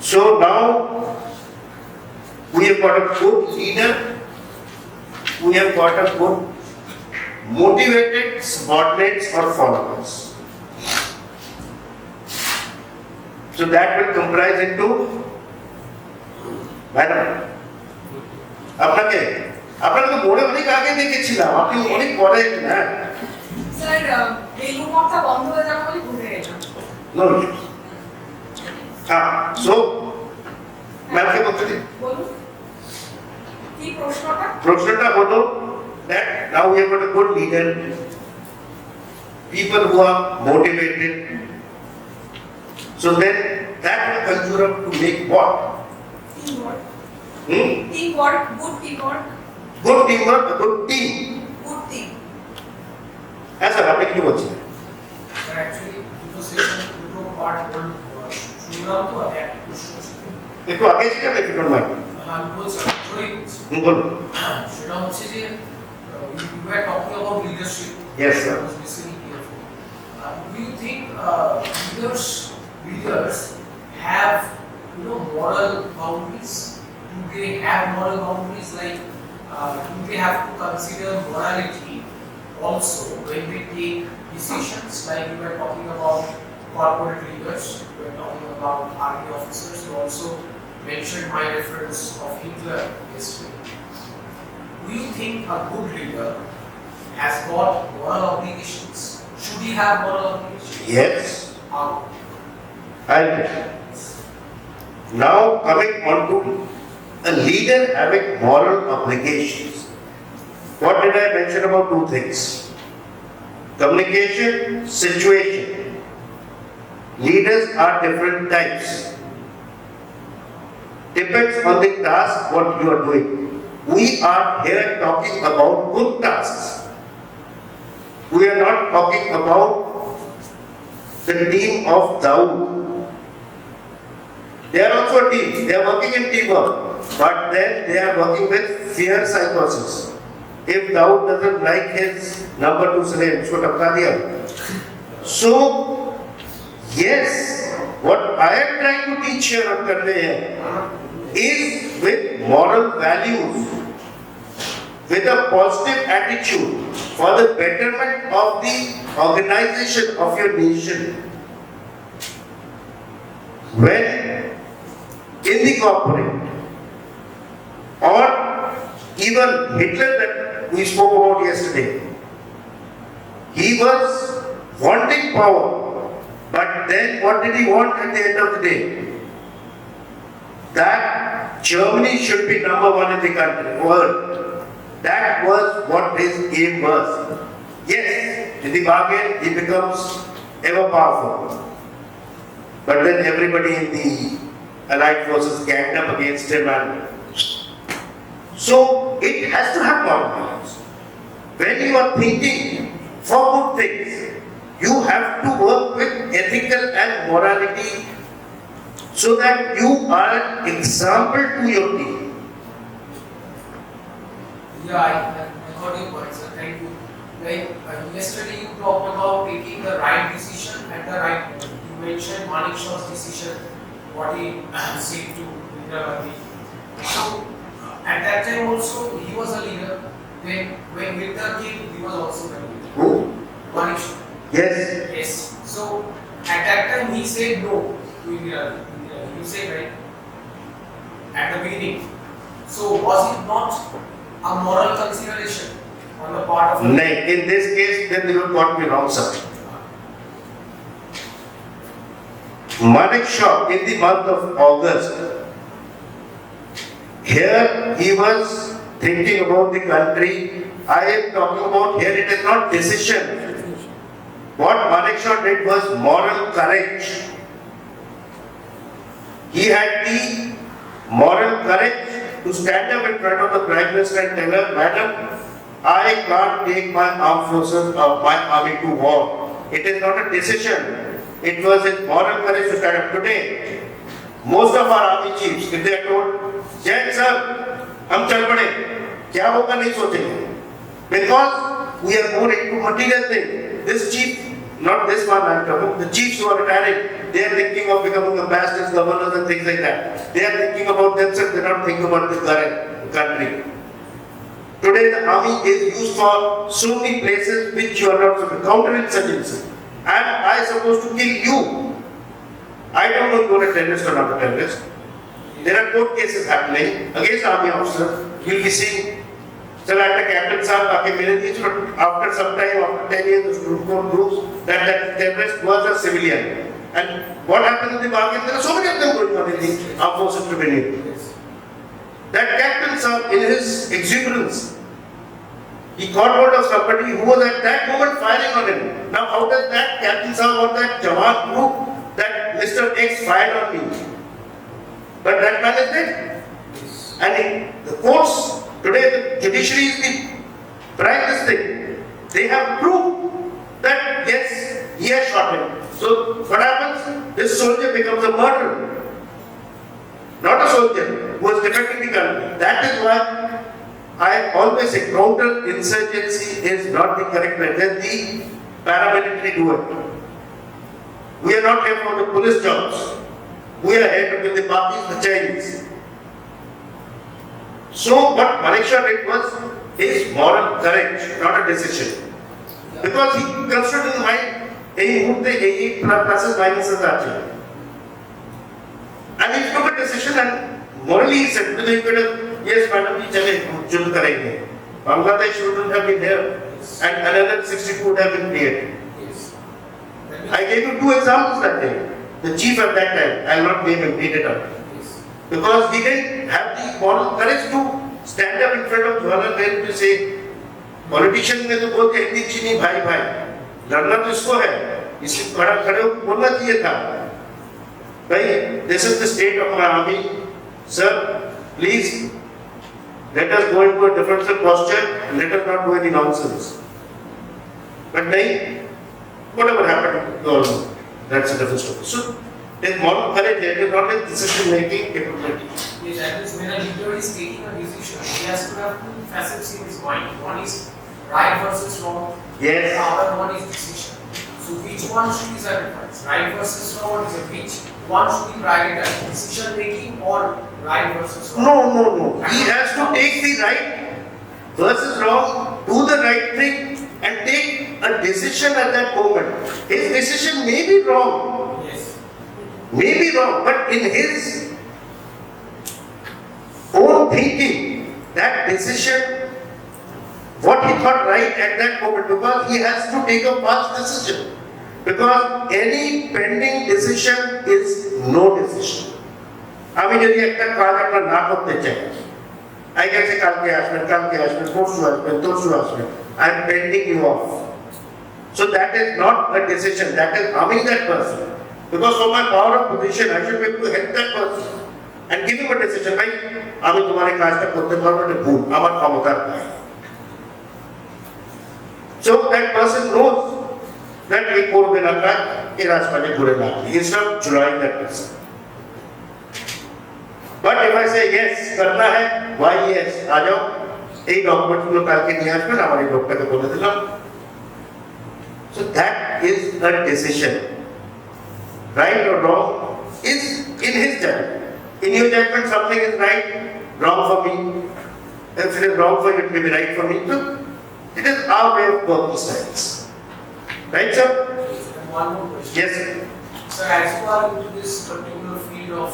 So now we have got a good leader, we have got a good motivated subordinates or followers. So that will comprise into madam. আপনাকে তো বোর্ডে অনেক আগে দেখেছিলাম, আপনি অনেক পরে না স্যার এই রুমটা বন্ধ হয়ে যাবে বলে ভুলে গেলাম। নো হ্যাঁ সো ম্যামকে বলতে দিন বলুন কি প্রশ্নটা হলো that now we have got a good leader, people who are motivated, so then that will conjure up to make what? Teamwork. Teamwork, good teamwork. Good teamwork, a good team. Good team. হ্যাঁ sir আপনি কি বলছেন? Sir, actually, দুটো session দুটো part শুনলাম তো একটু আগে যেটা if you don't mind. আমি বলছি বলুন। সেটা হচ্ছে যে you were talking about leadership. Yes sir. I was listening carefully. Do you think leaders have moral boundaries? Do they have moral boundaries, like do they have to consider morality also when they take decisions? Like we were talking about corporate leaders, we were talking about army officers, you also mentioned my reference of Hitler yesterday. Do you think a good leader has got moral obligations? Should he have moral obligations? Yes. How? Now coming on to a leader having moral obligations. What did I mention about two things? Communication, situation. Leaders are different types. Depends on the task what you are doing. We are here talking about good tasks. We are not talking about the team of Dawood. They are also a team. They are working in teamwork, but then they are working with fear psychosis. If Dawood doesn't like his number 2 slave, उसको टपका दिया. So yes, what I am trying to teach here और करने हैं is with moral values, with a positive attitude for the betterment of the organization of your nation. When in the corporate or even Hitler that we spoke about yesterday, he was wanting power, but then what did he want at the end of the day? That Germany should be number 1 in the country, world. That was what his aim was. Yes, in the bargain he becomes ever powerful, but then everybody in the Allied forces ganged up against him, and so it has to have moral values. When you are thinking for good things, you have to work with ethical and morality so that you are an example to your team. Yeah, I got your point, sir. Thank you. Like yesterday, you talked about taking the right decision at the right moment. You mentioned Manik Shaw's decision, what he said to Indira Gandhi. So at that time also, he was a leader. When Hitler came, he was also a leader. Who? Manik Shaw. Yes. Yes. So at that time, he said no to Indira Gandhi. You said right at the beginning. So was it not a moral consideration on the part of? No, in this case, then you got me wrong, sir. Manik Shaw, in the month of August, here he was thinking about the country. I am talking about here, it is not decision. What Manik Shaw did was moral courage. He had the moral courage to stand up in front of the Prime Minister and tell her, Madam, I can't take my armed forces or my army to war. It is not a decision. It was his moral courage to stand up. Today, most of our army chiefs, if they are told, Jai sir, हम चल पड़े, क्या होगा नहीं सोचेंगे. Because we are more into material thing. This chief not this one I'm talking, the chiefs who are retiring, they are thinking of becoming ambassadors, governors and things like that. They are thinking about themselves, they are not thinking about the current country. Today the army is used for so many places which you are not supposed to, counterinsurgency. And I supposed to kill you. I don't know if you are a terrorist or not a terrorist. There are court cases happening against army officers. You will be seeing, so like the captain saab aake mere diye, but after some time, after 10 years, the court proves that that terrorist was a civilian. And what happened in the bargain? There are so many of them going on in the armed forces tribunal. That captain saab, in his exuberance, he caught hold of somebody who was at that moment firing on him. Now, how does that captain saab or that Jawan prove that Mr. X fired on me? But that man is dead. And in the courts, today the judiciary is the prime thing. They have proved that yes, he has shot him. So what happens? This soldier becomes a murderer. Not a soldier who was defending the country. That is why I always say counter-insurgency is not the correct method. The paramilitary do it. We are not here for the police jobs. We are here to kill the Pakis, the Chinese. So what Manisha did was his moral courage, not a decision. Because he considered in mind, eight pluses minuses are. And he took a decision and morally he said, yes, madam, we chale, karenge. Bangladesh wouldn't have been there. And another 62 would have been created. I gave you two examples that day. The chief at that time, I will not name him, beat it up. Because he didn't have the moral courage to stand up in front of Jawahar Nehru to say, politician ने तो बोलते हिंदी चीनी भाई भाई, लड़ना तो इसको है, इसलिए खड़े होकर बोलना चाहिए था. भाई, this is the state of my army, sir. Please, let us go into a defensive posture and let us not do any nonsense. But nahi, whatever happened, that's a different story. So, there's moral courage, there is not a decision-making capability. Yes, that means when a leader is taking a decision, he has to have two facets in his mind. One is right versus wrong. Yes. The other one is decision. So which one should be sacrificed? Right versus wrong is which one should be prioritized? Decision making or right versus wrong? No. He has to take the right versus wrong, do the right thing and take a decision at that moment. His decision may be wrong. Yes. May be wrong, but in his own thinking, that decision, what he thought right at that moment, because he has to take a fast decision. Because any pending decision is no decision. I mean, if you I can say, I am pending you off. So that is not a decision, that is harming that person. Because for my power of position, I should be able to help that person and give him a decision. আমি তোমার কাজটা করতে পারবো না, ভুল, আমার ক্ষমতা নাই. So that person knows that he করবে না কাজ, এই রাজপাটে ঘুরে না, instead of jurying that person. But if I say yes, करना है, why yes, आ जाओ, এই ডকুমেন্ট গুলো কালকে নিয়ে আসবেন, আমার এই লোকটাকে বলে দিলাম. So that is a decision. Right or wrong is in his judgment. In your judgment, something is right, wrong for me. If it is wrong for you, it may be right for me. So it is our way of working styles. Right, sir? And one more question. Yes, sir. Sir, as you are into this particular field of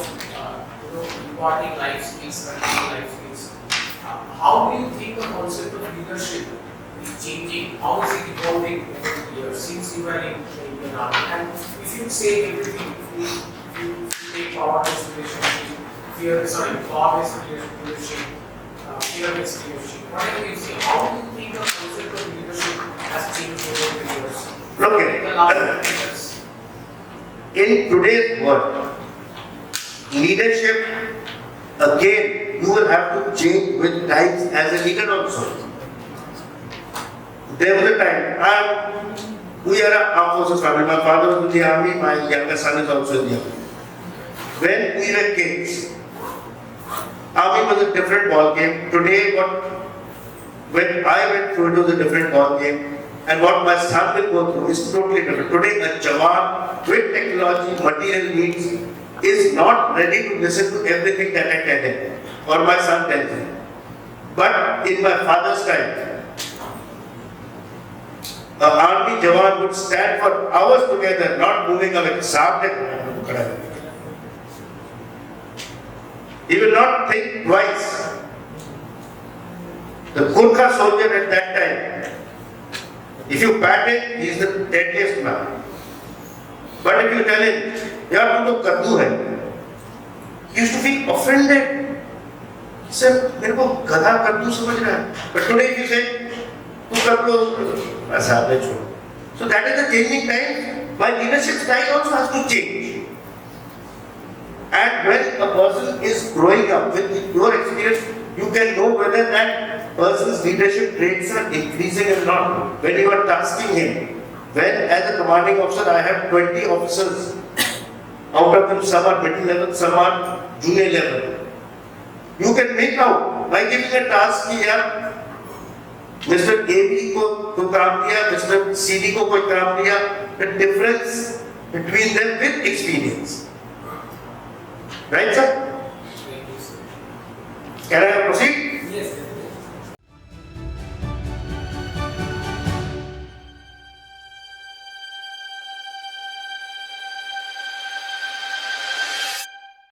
imparting life skills, practicing life skills, how do you think the concept of leadership is changing? How is it evolving over the years since you are in Indian Army? And if you say everything, if you take power-based leadership, power-based leadership, fear-based leadership, whatever you say, how do you think the concept of leadership has changed over the years? Okay. In the last 10 years? In today's world, leadership, again, you will have to change with times as a leader also. There was a time, we are an armed forces family. My father was in the army, my younger son is also in the army. When we were kids, army was a different ball game. Today, when I went through, it was a different ball game. and what my son will go through is totally different. Today, a Jawan with technology, material needs, is not ready to listen to everything that I tell him or my son tells him. But in my father's time, an army Jawan would stand for hours together, not moving away. He will not think twice. The Gurkha soldier at that time, if you pat him, he is the deadliest man. But if you tell him, yaar tu to kaddu hai, he used to feel offended. He said, मेरे को गधा कद्दू समझ रहा है. But today if you say, तू कद्दू, ऐसा है छोड़. So that is the changing time. My leadership style also has to change. And when a person is growing up with your experience, you can know whether that person's leadership traits are increasing or not. When you are tasking him, when as a commanding officer I have 20 officers, out of them some are middle level, some are junior level. You can make out by giving a task कि यार Mr. AB को कोई काम दिया, Mr. CD को कोई काम दिया, the difference between them with experience. Right, sir? Can I proceed? Yes.